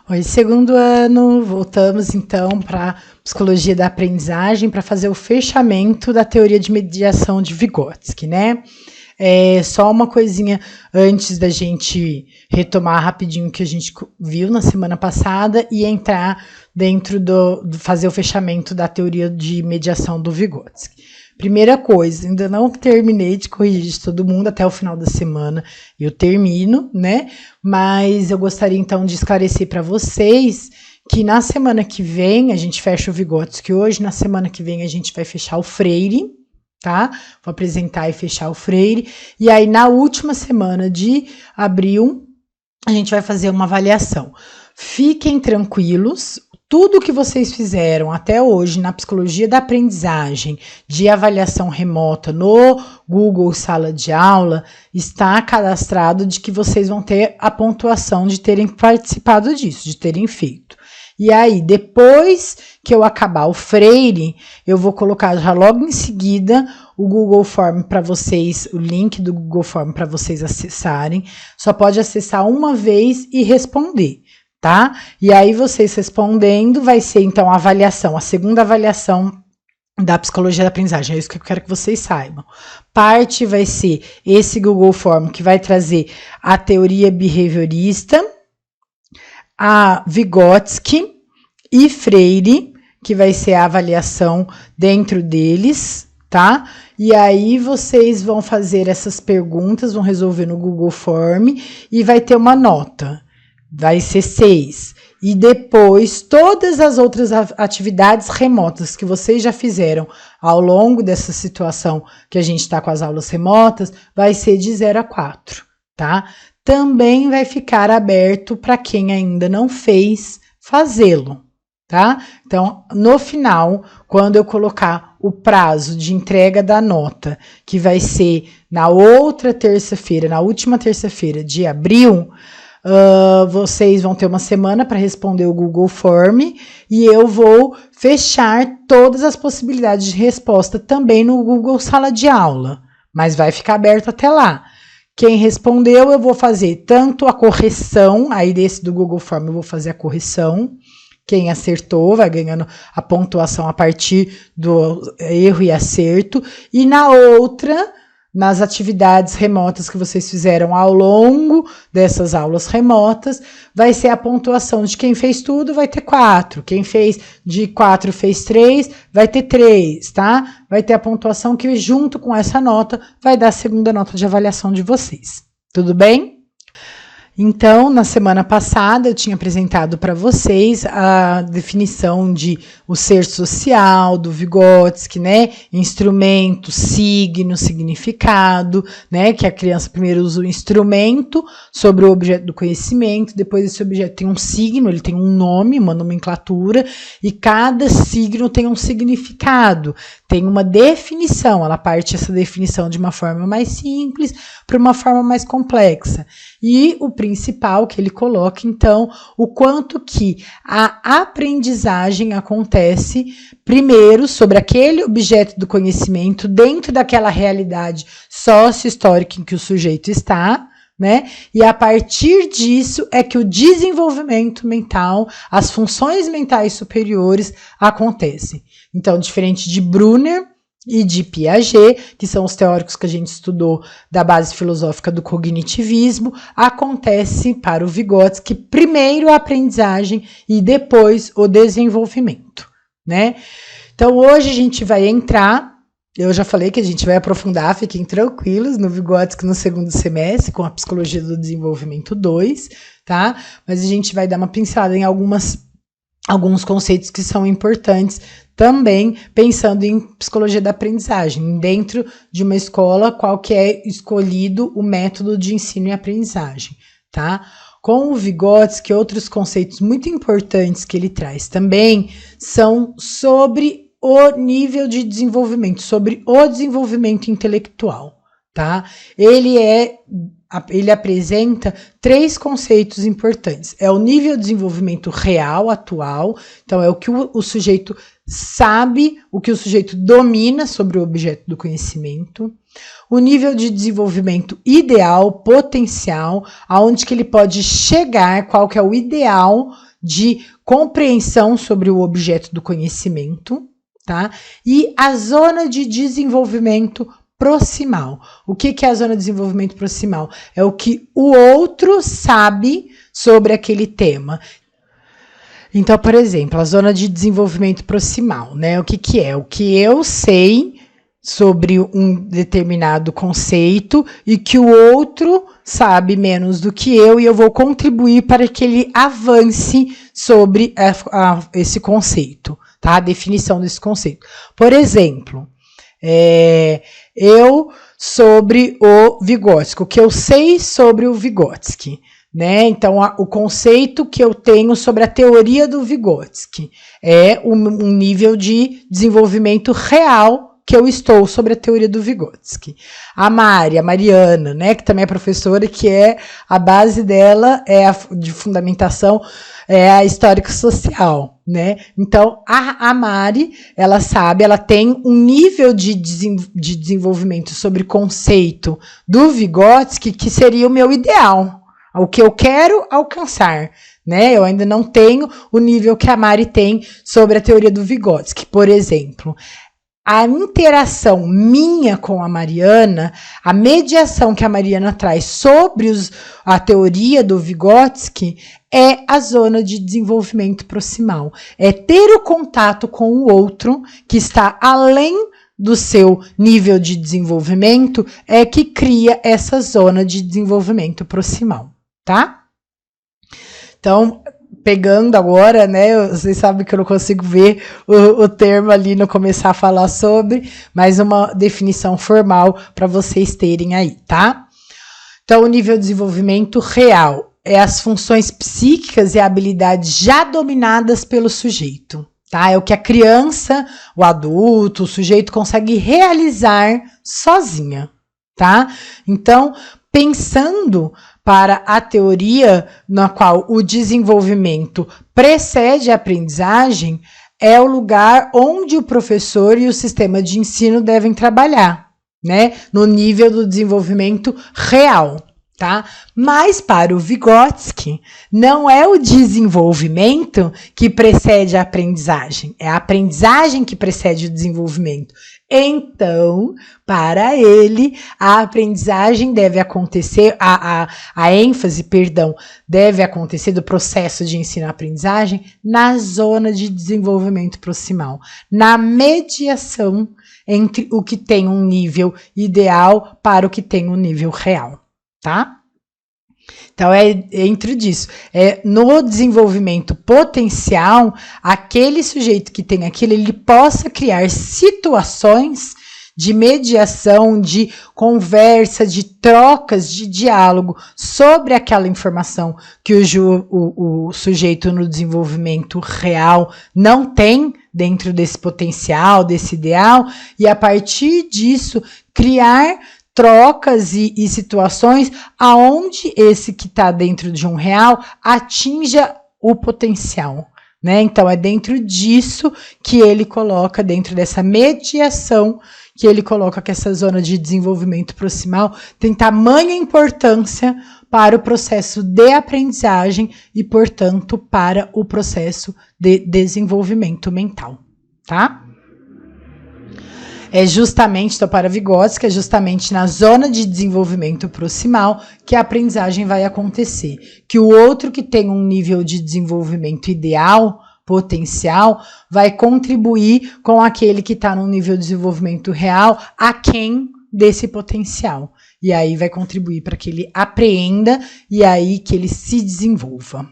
Oi, segundo ano, voltamos então para psicologia da aprendizagem para fazer o fechamento da teoria de mediação de Vygotsky, né? Só uma coisinha antes da gente retomar rapidinho o que a gente viu na semana passada e entrar dentro fazer o fechamento da teoria de mediação do Vygotsky. Primeira coisa, ainda não terminei de corrigir todo mundo até o final da semana, eu termino, né? Mas eu gostaria então de esclarecer para vocês que na semana que vem a gente fecha o Vygotsky hoje, na semana que vem a gente vai fechar o Freire, tá? Vou apresentar e fechar o Freire, e aí na última semana de abril a gente vai fazer uma avaliação. Fiquem tranquilos. Tudo que vocês fizeram até hoje na psicologia da aprendizagem de avaliação remota no Google Sala de Aula está cadastrado de que vocês vão ter a pontuação de terem participado disso, de terem feito. E aí, depois que eu acabar o Freire, eu vou colocar já logo em seguida o Google Form para vocês, o link do Google Form para vocês acessarem. Só pode acessar uma vez e responder. Tá? E aí vocês respondendo, vai ser então a avaliação, a segunda avaliação da psicologia da aprendizagem, é isso que eu quero que vocês saibam. Parte vai ser esse Google Form que vai trazer a teoria behaviorista, a Vygotsky e Freire, que vai ser a avaliação dentro deles, tá? E aí vocês vão fazer essas perguntas, vão resolver no Google Form e vai ter uma nota. Vai ser 6. E depois, todas as outras atividades remotas que vocês já fizeram ao longo dessa situação que a gente está com as aulas remotas, vai ser de 0 a 4, tá? Também vai ficar aberto para quem ainda não fez fazê-lo, tá? Então, no final, quando eu colocar o prazo de entrega da nota, que vai ser na outra terça-feira, na última terça-feira de abril, vocês vão ter uma semana para responder o Google Form e eu vou fechar todas as possibilidades de resposta também no Google Sala de Aula, mas vai ficar aberto até lá. Quem respondeu, eu vou fazer tanto a correção, aí desse do Google Form eu vou fazer a correção. Quem acertou vai ganhando a pontuação a partir do erro e acerto. E na outra, nas atividades remotas que vocês fizeram ao longo dessas aulas remotas, vai ser a pontuação de quem fez tudo, vai ter 4. Quem fez de 4 fez 3, vai ter 3, tá? Vai ter a pontuação que junto com essa nota vai dar a segunda nota de avaliação de vocês. Tudo bem? Então, na semana passada, eu tinha apresentado para vocês a definição de o ser social, do Vygotsky, né? Instrumento, signo, significado, né? Que a criança primeiro usa o instrumento sobre o objeto do conhecimento, depois esse objeto tem um signo, ele tem um nome, uma nomenclatura, e cada signo tem um significado, tem uma definição, ela parte essa definição de uma forma mais simples para uma forma mais complexa. E o principal que ele coloca, então, o quanto que a aprendizagem acontece primeiro sobre aquele objeto do conhecimento dentro daquela realidade sócio-histórica em que o sujeito está, né? E a partir disso é que o desenvolvimento mental, as funções mentais superiores acontecem. Então, diferente de Brunner e de Piaget, que são os teóricos que a gente estudou da base filosófica do cognitivismo, acontece para o Vygotsky primeiro a aprendizagem e depois o desenvolvimento, né? Então, hoje a gente vai entrar, eu já falei que a gente vai aprofundar, fiquem tranquilos, no Vygotsky no segundo semestre, com a Psicologia do Desenvolvimento 2, tá? Mas a gente vai dar uma pincelada em alguns conceitos que são importantes também pensando em psicologia da aprendizagem, dentro de uma escola, qual que é escolhido o método de ensino e aprendizagem, tá? Com o Vygotsky, outros conceitos muito importantes que ele traz também são sobre o nível de desenvolvimento, sobre o desenvolvimento intelectual, tá? Ele apresenta 3 conceitos importantes. É o nível de desenvolvimento real, atual, então é o que o sujeito sabe, o que o sujeito domina sobre o objeto do conhecimento. O nível de desenvolvimento ideal, potencial, aonde que ele pode chegar, qual que é o ideal de compreensão sobre o objeto do conhecimento, tá? E a zona de desenvolvimento proximal. O que é a zona de desenvolvimento proximal? É o que o outro sabe sobre aquele tema. Então, por exemplo, a zona de desenvolvimento proximal, né? O que é? O que eu sei sobre um determinado conceito e que o outro sabe menos do que eu, e eu vou contribuir para que ele avance sobre esse conceito, tá? A definição desse conceito. Por exemplo, eu sobre o Vygotsky, o que eu sei sobre o Vygotsky, né? Então, o conceito que eu tenho sobre a teoria do Vygotsky é um nível de desenvolvimento real que eu estou sobre a teoria do Vygotsky. A Mariana, né, que também é professora, que é a base dela, de fundamentação, é a histórico-social, né? Então, a Mari, ela sabe, ela tem um nível de desenvolvimento sobre conceito do Vygotsky que seria o meu ideal, o que eu quero alcançar, né? Eu ainda não tenho o nível que a Mari tem sobre a teoria do Vygotsky. Por exemplo, a interação minha com a Mariana, a mediação que a Mariana traz sobre a teoria do Vygotsky é a zona de desenvolvimento proximal. É ter o contato com o outro que está além do seu nível de desenvolvimento é que cria essa zona de desenvolvimento proximal, tá? Então, pegando agora, né, vocês sabem que eu não consigo ver o termo ali no começar a falar sobre, mas uma definição formal para vocês terem aí, tá? Então, o nível de desenvolvimento real é as funções psíquicas e habilidades já dominadas pelo sujeito, tá? É o que a criança, o adulto, o sujeito consegue realizar sozinha, tá? Então, pensando para a teoria na qual o desenvolvimento precede a aprendizagem, é o lugar onde o professor e o sistema de ensino devem trabalhar, né? No nível do desenvolvimento real, tá? Mas para o Vygotsky, não é o desenvolvimento que precede a aprendizagem, é a aprendizagem que precede o desenvolvimento. Então, para ele, a aprendizagem deve acontecer, a ênfase, deve acontecer do processo de ensino-aprendizagem na zona de desenvolvimento proximal, na mediação entre o que tem um nível ideal para o que tem um nível real, tá? Então, é dentro disso. No desenvolvimento potencial, aquele sujeito que tem aquilo, ele possa criar situações de mediação, de conversa, de trocas, de diálogo sobre aquela informação que o sujeito no desenvolvimento real não tem dentro desse potencial, desse ideal, e a partir disso, criar trocas e situações aonde esse que está dentro de um real atinja o potencial, né? Então, é dentro disso que ele coloca, dentro dessa mediação, que ele coloca que essa zona de desenvolvimento proximal tem tamanha importância para o processo de aprendizagem e, portanto, para o processo de desenvolvimento mental, tá? É justamente, então, para Vygotsky, é justamente na zona de desenvolvimento proximal que a aprendizagem vai acontecer. Que o outro que tem um nível de desenvolvimento ideal, potencial, vai contribuir com aquele que está num nível de desenvolvimento real, aquém desse potencial. E aí vai contribuir para que ele apreenda e aí que ele se desenvolva.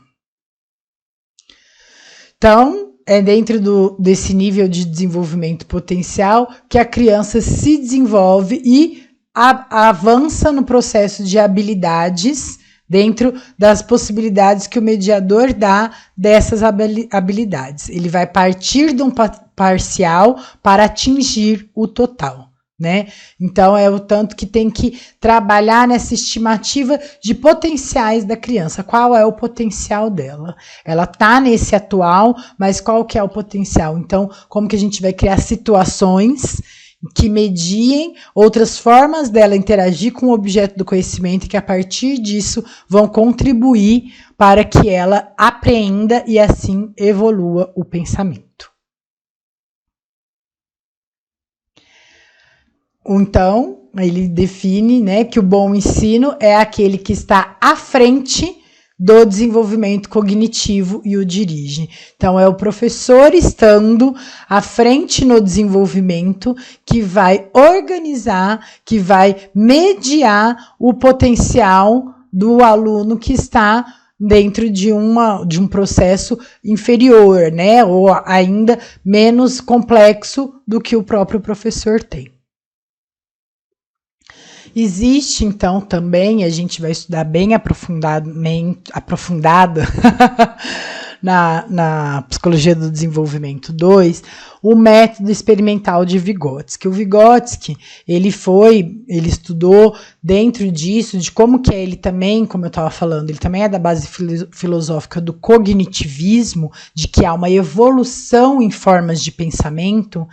Então, é dentro desse nível de desenvolvimento potencial que a criança se desenvolve e avança no processo de habilidades dentro das possibilidades que o mediador dá dessas habilidades. Ele vai partir de um parcial para atingir o total, né? Então, é o tanto que tem que trabalhar nessa estimativa de potenciais da criança. Qual é o potencial dela? Ela tá nesse atual, mas qual que é o potencial? Então, como que a gente vai criar situações que mediem outras formas dela interagir com o objeto do conhecimento e que a partir disso vão contribuir para que ela apreenda e assim evolua o pensamento. Então, ele define, né, que o bom ensino é aquele que está à frente do desenvolvimento cognitivo e o dirige. Então, é o professor estando à frente no desenvolvimento que vai organizar, que vai mediar o potencial do aluno que está dentro de um processo inferior, né, ou ainda menos complexo do que o próprio professor tem. Existe, então, também, a gente vai estudar bem aprofundado na Psicologia do Desenvolvimento 2, o método experimental de Vygotsky. O Vygotsky, ele estudou dentro disso, de como que é ele também, como eu estava falando, ele também é da base filosófica do cognitivismo, de que há uma evolução em formas de pensamento,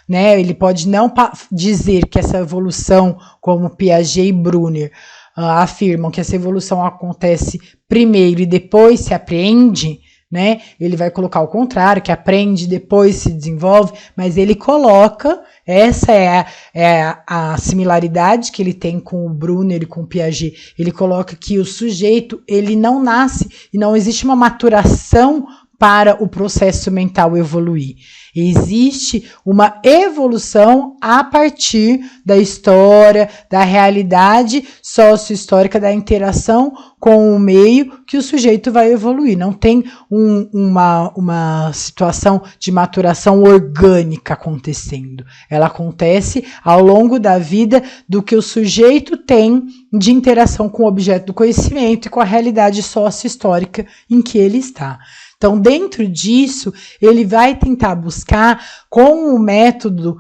né? Ele pode não dizer que essa evolução, como Piaget e Brunner afirmam que essa evolução acontece primeiro e depois se apreende, né? Ele vai colocar o contrário, que aprende depois se desenvolve, mas ele coloca, essa é a similaridade que ele tem com o Brunner e com o Piaget, ele coloca que o sujeito, ele não nasce e não existe uma maturação para o processo mental evoluir. Existe uma evolução a partir da história, da realidade sócio-histórica, da interação com o meio que o sujeito vai evoluir. Não tem uma situação de maturação orgânica acontecendo. Ela acontece ao longo da vida do que o sujeito tem de interação com o objeto do conhecimento e com a realidade sócio-histórica em que ele está. Então, dentro disso, ele vai tentar buscar, com o método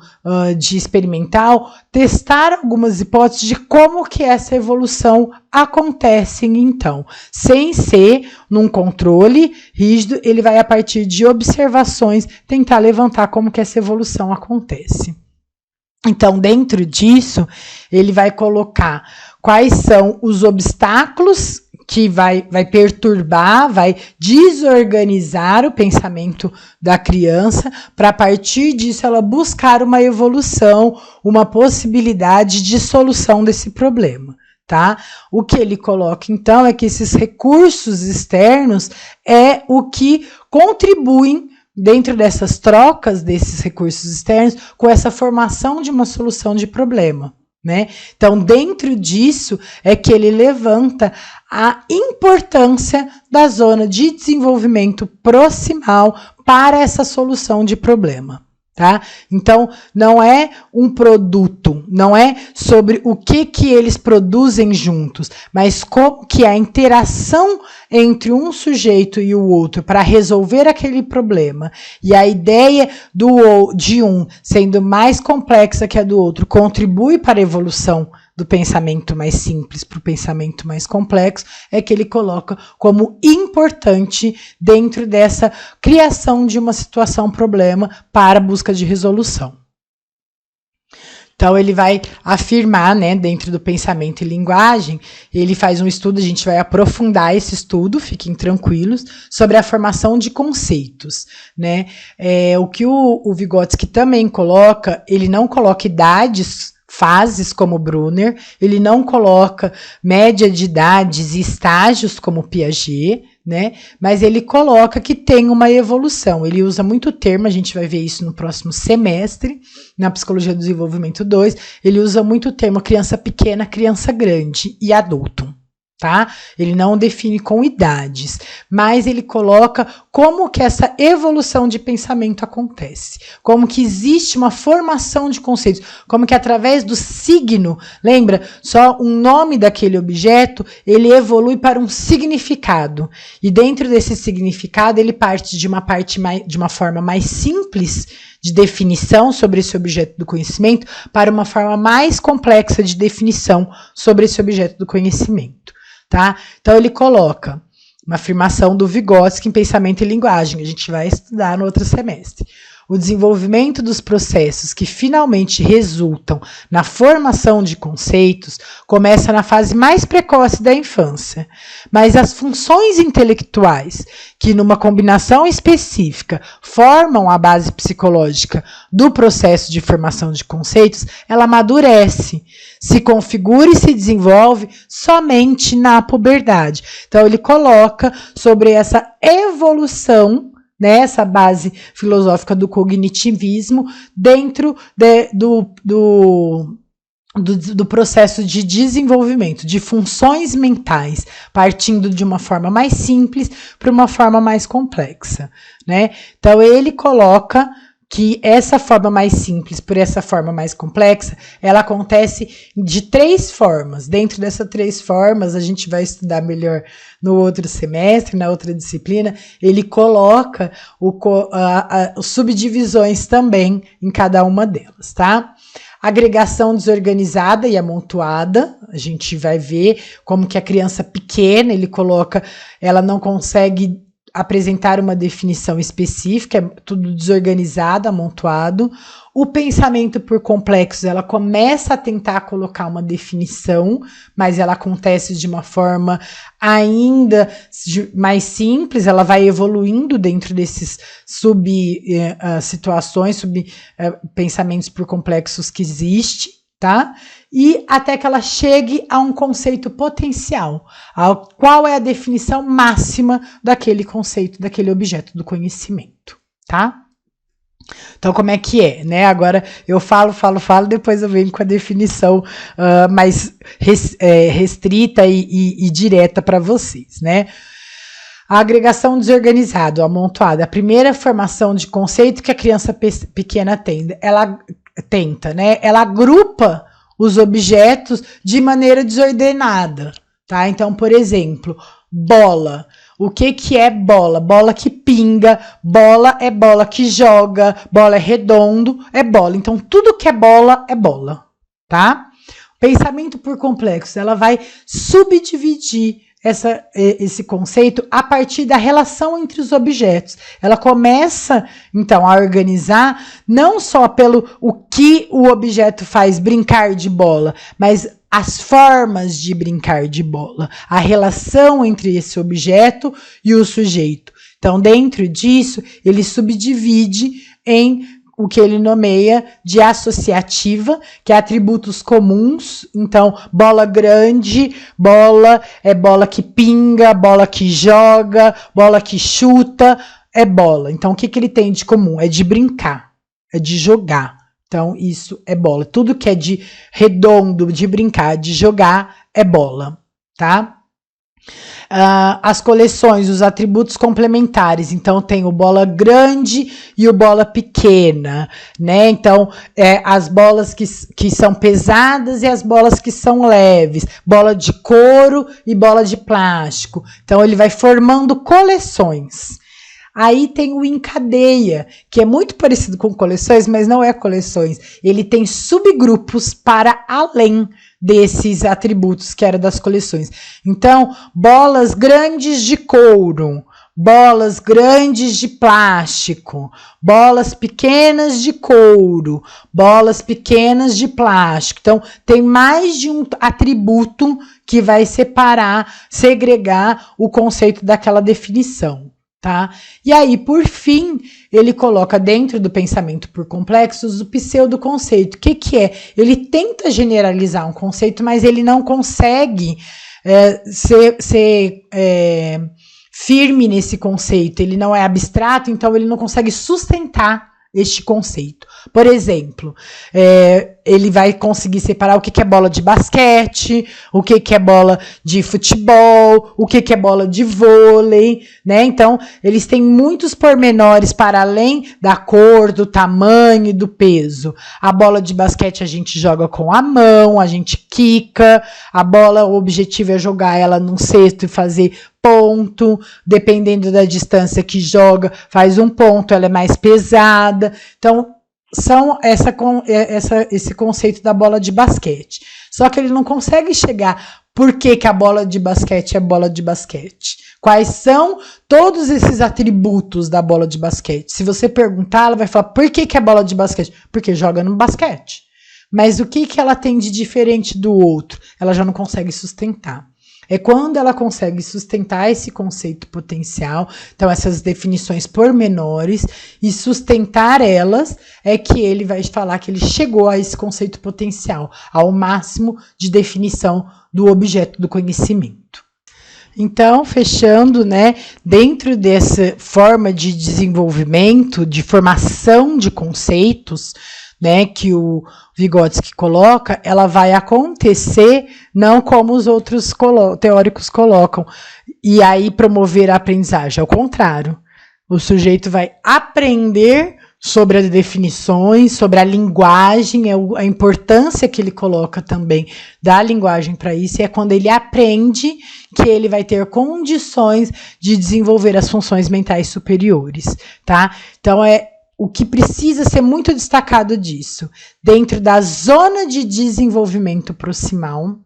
de experimental, testar algumas hipóteses de como que essa evolução acontece, então. Sem ser num controle rígido, ele vai, a partir de observações, tentar levantar como que essa evolução acontece. Então, dentro disso, ele vai colocar quais são os obstáculos que vai perturbar, vai desorganizar o pensamento da criança, para a partir disso ela buscar uma evolução, uma possibilidade de solução desse problema, tá? O que ele coloca, então, é que esses recursos externos é o que contribuem dentro dessas trocas desses recursos externos com essa formação de uma solução de problema. Né? Então, dentro disso é que ele levanta a importância da zona de desenvolvimento proximal para essa solução de problema. Tá? Então, não é um produto, não é sobre o que eles produzem juntos, mas como que a interação entre um sujeito e o outro para resolver aquele problema e a ideia de um sendo mais complexa que a do outro contribui para a evolução do pensamento mais simples para o pensamento mais complexo, é que ele coloca como importante dentro dessa criação de uma situação-problema para a busca de resolução. Então, ele vai afirmar, né, dentro do pensamento e linguagem, ele faz um estudo, a gente vai aprofundar esse estudo, fiquem tranquilos, sobre a formação de conceitos, né? O que o Vygotsky também coloca, ele não coloca idades, fases como Brunner, ele não coloca média de idades e estágios como Piaget, né? Mas ele coloca que tem uma evolução. Ele usa muito termo, a gente vai ver isso no próximo semestre, na Psicologia do Desenvolvimento 2, ele usa muito o termo criança pequena, criança grande e adulto. Tá? Ele não define com idades, mas ele coloca como que essa evolução de pensamento acontece, como que existe uma formação de conceitos, como que através do signo, lembra, só um nome daquele objeto, ele evolui para um significado, e dentro desse significado ele parte de uma forma mais simples de definição sobre esse objeto do conhecimento para uma forma mais complexa de definição sobre esse objeto do conhecimento. Tá? Então, ele coloca uma afirmação do Vygotsky em pensamento e linguagem, que a gente vai estudar no outro semestre. o desenvolvimento dos processos que finalmente resultam na formação de conceitos começa na fase mais precoce da infância, mas as funções intelectuais, que numa combinação específica formam a base psicológica do processo de formação de conceitos, ela amadurece, se configura e se desenvolve somente na puberdade. Então ele coloca sobre essa evolução, né, essa base filosófica do cognitivismo dentro do processo de desenvolvimento de funções mentais, partindo de uma forma mais simples para uma forma mais complexa, né? Então ele coloca que essa forma mais simples por essa forma mais complexa, ela acontece de 3 formas. Dentro dessas 3 formas, a gente vai estudar melhor no outro semestre, na outra disciplina, ele coloca as subdivisões também em cada uma delas, tá? Agregação desorganizada e amontoada, a gente vai ver como que a criança pequena, ele coloca, ela não consegue apresentar uma definição específica, é tudo desorganizado, amontoado. O pensamento por complexos, ela começa a tentar colocar uma definição, mas ela acontece de uma forma ainda mais simples, ela vai evoluindo dentro desses situações, pensamentos por complexos que existe, tá? E até que ela chegue a um conceito potencial. Qual é a definição máxima daquele conceito, daquele objeto do conhecimento, tá? Então, como é que é, né? Agora eu falo, depois eu venho com a definição mais restrita e direta para vocês, né? A agregação desorganizada, amontoada, a primeira formação de conceito que a criança pequena tem, ela tenta, né? Ela agrupa os objetos de maneira desordenada, tá? Então, por exemplo, bola. O que é bola? Bola que pinga, bola é bola que joga, bola é redondo, é bola. Então, tudo que é bola, tá? Pensamento por complexo, ela vai subdividir esse conceito a partir da relação entre os objetos. Ela começa, então, a organizar não só pelo o que o objeto faz brincar de bola, mas as formas de brincar de bola, a relação entre esse objeto e o sujeito. Então, dentro disso, ele subdivide em o que ele nomeia de associativa, que é atributos comuns. Então, bola grande, bola é bola que pinga, bola que joga, bola que chuta, é bola. Então, o que ele tem de comum? É de brincar, é de jogar. Então, isso é bola. Tudo que é de redondo, de brincar, de jogar, é bola, tá? As coleções, os atributos complementares, então tem o bola grande e o bola pequena, né? Então, as bolas que são pesadas e as bolas que são leves, bola de couro e bola de plástico. Então, ele vai formando coleções. Aí tem o encadeia, que é muito parecido com coleções, mas não é coleções. Ele tem subgrupos para além desses atributos que era das coleções. Então, bolas grandes de couro, bolas grandes de plástico, bolas pequenas de couro, bolas pequenas de plástico. Então, tem mais de um atributo que vai segregar o conceito daquela definição. Tá? E aí, por fim, ele coloca dentro do pensamento por complexos o pseudoconceito. O que é? Ele tenta generalizar um conceito, mas ele não consegue ser firme nesse conceito. Ele não é abstrato, então ele não consegue sustentar este conceito. Por exemplo, ele vai conseguir separar o que é bola de basquete, o que é bola de futebol, o que é bola de vôlei, né? Então, eles têm muitos pormenores para além da cor, do tamanho e do peso. A bola de basquete a gente joga com a mão, a gente quica, a bola, o objetivo é jogar ela num cesto e fazer ponto, dependendo da distância que joga, faz um ponto, ela é mais pesada. Então, são esse conceito da bola de basquete. Só que ele não consegue chegar Por que que a bola de basquete é bola de basquete? Quais são todos esses atributos da bola de basquete? Se você perguntar, ela vai falar, por que que é bola de basquete? Porque joga no basquete. Mas o que que ela tem de diferente do outro? Ela já não consegue sustentar. É quando ela consegue sustentar esse conceito potencial, então essas definições pormenores, e sustentar elas, é que ele vai falar que ele chegou a esse conceito potencial, ao máximo de definição do objeto do conhecimento. Então, fechando, né, dentro dessa forma de desenvolvimento, de formação de conceitos, né, que o Vygotsky coloca, ela vai acontecer não como os outros teóricos colocam, e aí promover a aprendizagem. Ao contrário, o sujeito vai aprender sobre as definições, sobre a linguagem, a importância que ele coloca também da linguagem para isso, e é quando ele aprende que ele vai ter condições de desenvolver as funções mentais superiores, tá? Então, o que precisa ser muito destacado disso, dentro da zona de desenvolvimento proximal,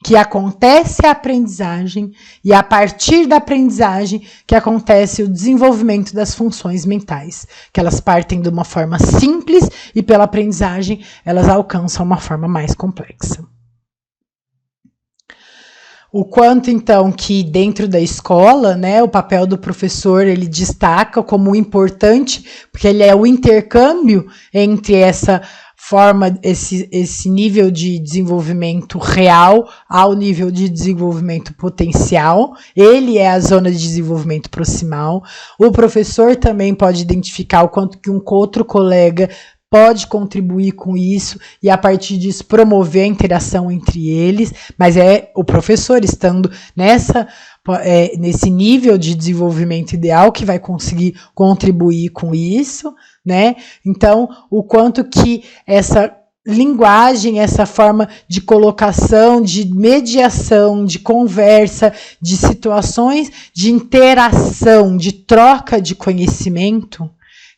que acontece a aprendizagem, e a partir da aprendizagem que acontece o desenvolvimento das funções mentais, que elas partem de uma forma simples e pela aprendizagem elas alcançam uma forma mais complexa. O quanto, então, que dentro da escola, né, o papel do professor, ele destaca como importante, porque ele é o intercâmbio entre essa forma, esse nível de desenvolvimento real ao nível de desenvolvimento potencial. Ele é a zona de desenvolvimento proximal. O professor também pode identificar o quanto que um outro colega pode contribuir com isso e, a partir disso, promover a interação entre eles, mas é o professor estando nesse nível de desenvolvimento ideal que vai conseguir contribuir com isso, né? Então, o quanto que essa linguagem, essa forma de colocação, de mediação, de conversa, de situações de interação, de troca de conhecimento,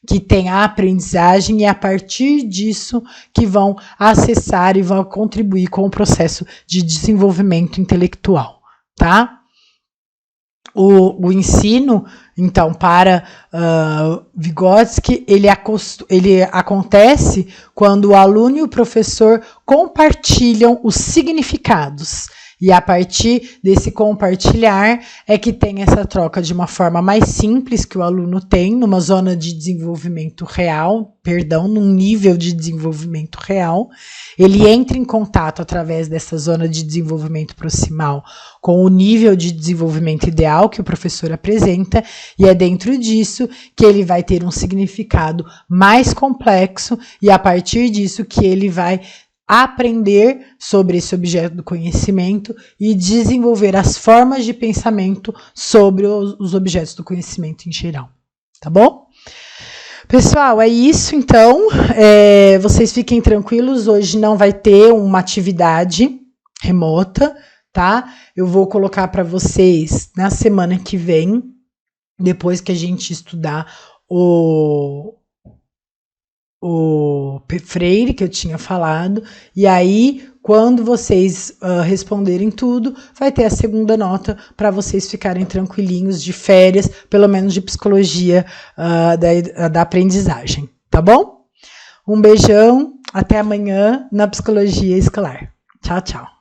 que tem a aprendizagem, e a partir disso que vão acessar e vão contribuir com o processo de desenvolvimento intelectual, tá? O ensino, então, para Vygotsky, ele acontece quando o aluno e o professor compartilham os significados. E a partir desse compartilhar é que tem essa troca de uma forma mais simples que o aluno tem, numa zona de desenvolvimento real, num nível de desenvolvimento real. Ele entra em contato através dessa zona de desenvolvimento proximal com o nível de desenvolvimento ideal que o professor apresenta, e é dentro disso que ele vai ter um significado mais complexo, e a partir disso que ele vai aprender sobre esse objeto do conhecimento e desenvolver as formas de pensamento sobre os objetos do conhecimento em geral, tá bom? Pessoal, é isso então, vocês fiquem tranquilos, hoje não vai ter uma atividade remota, tá? Eu vou colocar para vocês na semana que vem, depois que a gente estudar o Freire, que eu tinha falado, e aí, quando vocês responderem tudo, vai ter a segunda nota para vocês ficarem tranquilinhos de férias, pelo menos de psicologia da aprendizagem, tá bom? Um beijão, até amanhã na Psicologia Escolar. Tchau, tchau.